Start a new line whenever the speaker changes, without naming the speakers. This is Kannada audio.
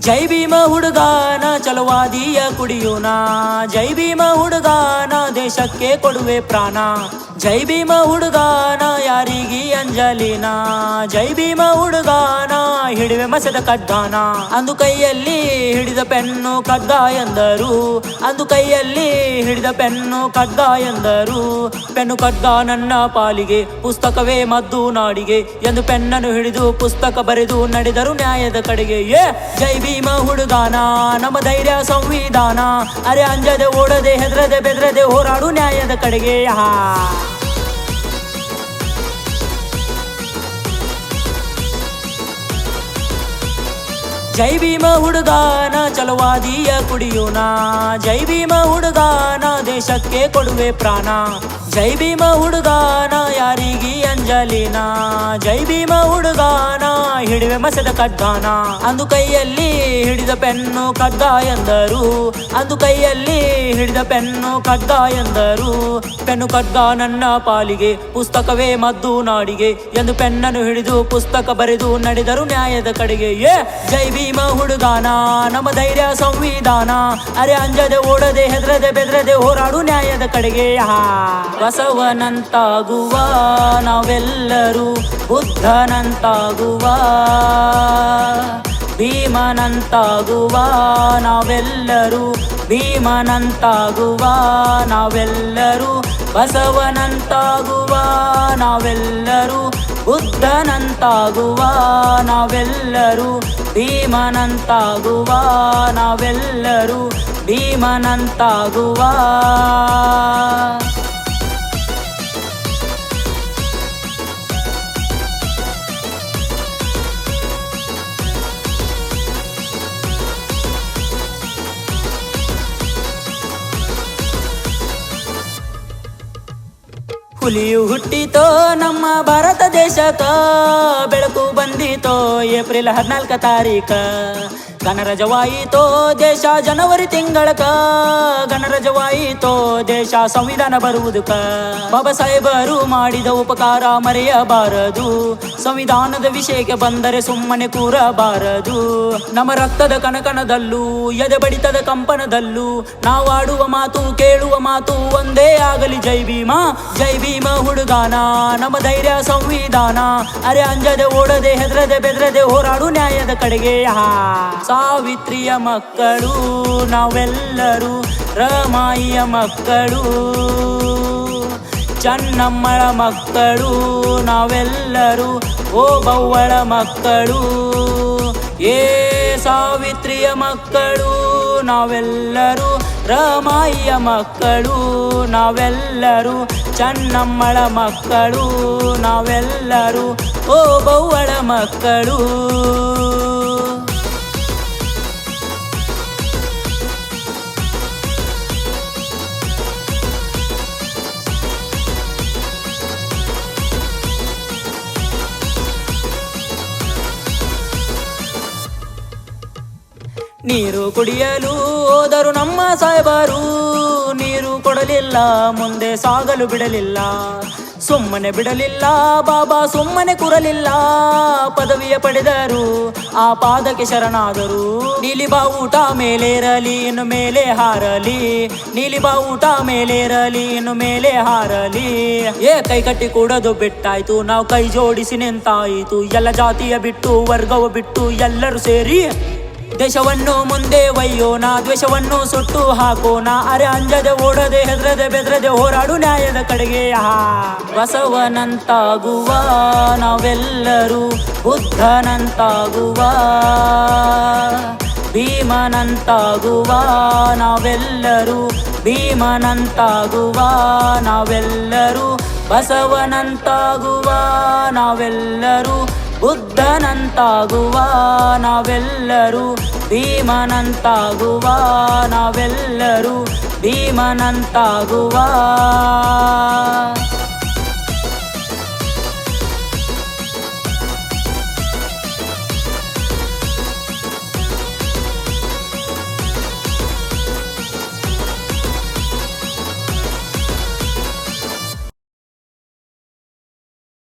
ಜೈ ಭೀಮ ಹುಡುಗಾನ ಚಲವಾದಿಯ ಕುಡಿಯೋಣ, ಜೈ ಭೀಮ ಹುಡುಗಾನ ದೇಶಕ್ಕೆ ಕೊಡುವೆ ಪ್ರಾಣ, ಜೈ ಭೀಮ ಹುಡುಗಾನ ಯಾರಿಗಿ ಅಂಜಲಿನ, ಜೈ ಭೀಮ ಹುಡುಗಾನ ಹಿಡಿವೆ ಮಸದ ಕದ್ದಾನ. ಅಂದು ಕೈಯಲ್ಲಿ ಹಿಡಿದ ಪೆನ್ನು ಕದ್ದ ಎಂದರು, ಅಂದು ಕೈಯಲ್ಲಿ ಹಿಡಿದ ಪೆನ್ನು ಕದ್ದ ಎಂದರು. ಪೆನ್ನು ಕದ್ದ ನನ್ನ ಪಾಲಿಗೆ ಪುಸ್ತಕವೇ ಮದ್ದು ನಾಡಿಗೆ ಎಂದು ಪೆನ್ನನ್ನು ಹಿಡಿದು ಪುಸ್ತಕ ಬರೆದು ನಡೆದರು ನ್ಯಾಯದ ಕಡೆಗೆ. ಜೈ ಭೀಮ ಹುಡುಗಾನ ನಮ್ಮ ಧೈರ್ಯ ಸಂವಿಧಾನ, ಅರೆ ಅಂಜದೆ ಓಡದೆ ಹೆದರದೆ ಬೆದರದೆ ಹೋರಾಡು ನ್ಯಾಯದ ಕಡೆಗೆ. ಜೈ ಭೀಮ ಹುಡುಗಾನ ಚಲವಾದಿಯ ಕುಡಿಯೋಣ, ಜೈ ಭೀಮ ಹುಡುಗಾನ ದೇಶಕ್ಕೆ ಕೊಡುವೆ ಪ್ರಾಣ, ಜೈ ಭೀಮ ಹುಡುಗಾನ ಯಾರಿಗಿ ಅಂಜಲಿನ, ಜೈ ಭೀಮ ಹುಡುಗಾನ ಹಿಡಿವೆ ಮಸದ ಕದ್ದಾನ. ಅಂದು ಕೈಯಲ್ಲಿ ಹಿಡಿದ ಪೆನ್ನು ಕದ್ದ ಎಂದರು, ಅಂದು ಕೈಯಲ್ಲಿ ಹಿಡಿದ ಪೆನ್ನು ಕದ್ದ ಎಂದರು. ಪೆನ್ನು ಕದ್ದ ನನ್ನ ಪಾಲಿಗೆ ಪುಸ್ತಕವೇ ಮದ್ದು ನಾಡಿಗೆ ಎಂದು ಪೆನ್ನನ್ನು ಹಿಡಿದು ಪುಸ್ತಕ ಬರೆದು ನಡೆದರು ನ್ಯಾಯದ ಕಡೆಗೆ. ಜೈ ಭೀಮ ಹುಡುಗಾನ ನಮ್ಮ ಧೈರ್ಯ ಸಂವಿಧಾನ, ಅರೆ ಅಂಜದೆ ಓಡದೆ ಹೆದರದೆ ಬೆದರದೆ ಹೋರಾಡು ನ್ಯಾಯದ ಕಡೆಗೆ. ಬಸವನಂತಾಗುವ ನಾವೆಲ್ಲರೂ, ಬುದ್ಧನಂತಾಗುವ, ಭೀಮನಂತಾಗುವ ನಾವೆಲ್ಲರೂ, ಭೀಮನಂತಾಗುವ ನಾವೆಲ್ಲರೂ, ಬಸವನಂತಾಗುವ ನಾವೆಲ್ಲರೂ, ಬುದ್ಧನಂತಾಗುವ ನಾವೆಲ್ಲರೂ, ಭೀಮನಂತಾಗುವ ನಾವೆಲ್ಲರೂ, ಭೀಮನಂತಾಗುವ. ಹುಲಿಯು ಹುಟ್ಟಿತೋ ನಮ್ಮ ಭಾರತ ದೇಶಕ, ಬೆಳಕು ಬಂದಿತೋ ಏಪ್ರಿಲ್ 14 ತಾರೀಕ, ಗಣರಾಜ್ಯವಾಯಿತೋ ದೇಶ ಜನವರಿ ತಿಂಗಳಕ, ಗಣರಾಜ್ಯವಾಯಿತೋ ದೇಶ ಸಂವಿಧಾನ ಬರುವುದಕ್ಕ. ಬಾಬಾ ಸಾಹೇಬರು ಮಾಡಿದ ಉಪಕಾರ ಮರೆಯಬಾರದು, ಸಂವಿಧಾನದ ವಿಷಯಕ್ಕೆ ಬಂದರೆ ಸುಮ್ಮನೆ ಕೂರಬಾರದು. ನಮ್ಮ ರಕ್ತದ ಕಣಕಣದಲ್ಲೂ ಎದೆ ಬಡಿತದ ಕಂಪನದಲ್ಲೂ ನಾವಾಡುವ ಮಾತು ಕೇಳುವ ಮಾತು ಒಂದೇ ಆಗಲಿ ಜೈ ಭೀಮ. ಜೈ ಭೀಮ ಹುಡುಗಾನ ನಮ್ಮ ಧೈರ್ಯ ಸಂವಿಧಾನ, ಅರೆ ಅಂಜದೆ ಓಡದೆ ಹೆದರದೆ ಬೆದರದೆ ಹೋರಾಡು ನ್ಯಾಯದ ಕಡೆಗೆ. ಸಾವಿತ್ರಿಯ ಮಕ್ಕಳು ನಾವೆಲ್ಲರೂ, ರಮಾಯಿಯ ಮಕ್ಕಳು, ಚನ್ನಮ್ಮಳ ಮಕ್ಕಳು ನಾವೆಲ್ಲರೂ, ಓಬವ್ವಳ ಮಕ್ಕಳು. ಸಾವಿತ್ರಿಯ ಮಕ್ಕಳು ನಾವೆಲ್ಲರೂ, ರಮಾಯಿಯ ಮಕ್ಕಳು ನಾವೆಲ್ಲರೂ, ಚನ್ನಮ್ಮಳ ಮಕ್ಕಳು ನಾವೆಲ್ಲರೂ, ಓಬವ್ವಳ ಮಕ್ಕಳು. ನೀರು ಕುಡಿಯಲು ಹೋದರು ನಮ್ಮ ಸಾಹೇಬರು, ನೀರು ಕೊಡಲಿಲ್ಲ ಮುಂದೆ ಸಾಗಲು ಬಿಡಲಿಲ್ಲ, ಸುಮ್ಮನೆ ಬಿಡಲಿಲ್ಲ ಬಾಬಾ ಸುಮ್ಮನೆ ಕೂರಲಿಲ್ಲ. ಪದವಿಯ ಪಡೆದರು ಆ ಪಾದಕ್ಕೆ ಶರಣಾದರು, ನೀಲಿ ಬಾವುಟ ಮೇಲೇರಲಿ ಇನ್ನು ಮೇಲೆ ಹಾರಲಿ, ನೀಲಿ ಬಾವುಟ ಮೇಲೇರಲಿ ಇನ್ನು ಮೇಲೆ ಹಾರಲಿ. ಕೈ ಕಟ್ಟಿ ಕೂಡೋದು ಬಿಟ್ಟಾಯ್ತು, ನಾವು ಕೈ ಜೋಡಿಸಿ ನಿಂತಾಯಿತು, ಎಲ್ಲ ಜಾತಿಯ ಬಿಟ್ಟು ವರ್ಗವ ಬಿಟ್ಟು ಎಲ್ಲರೂ ಸೇರಿ ದೇಶವನ್ನು ಮುಂದೆ ಒಯ್ಯೋಣ, ದ್ವೇಷವನ್ನು ಸುಟ್ಟು ಹಾಕೋಣ, ಅರೆ ಅಂಜದೆ ಓಡದೆ ಹೆದರದೆ ಬೆದರದೆ ಹೋರಾಡು ನ್ಯಾಯದ ಕಡೆಗೆ. ಬಸವನಂತಾಗುವ ನಾವೆಲ್ಲರೂ, ಬುದ್ಧನಂತಾಗುವ, ಭೀಮನಂತಾಗುವ ನಾವೆಲ್ಲರೂ, ಭೀಮನಂತಾಗುವ ನಾವೆಲ್ಲರೂ, ಬಸವನಂತಾಗುವ ನಾವೆಲ್ಲರೂ, ಬುದ್ಧನಂತಾಗುವ ನಾವೆಲ್ಲರೂ, ಭೀಮನಂತಾಗುವ ನಾವೆಲ್ಲರೂ, ಭೀಮನಂತಾಗುವ.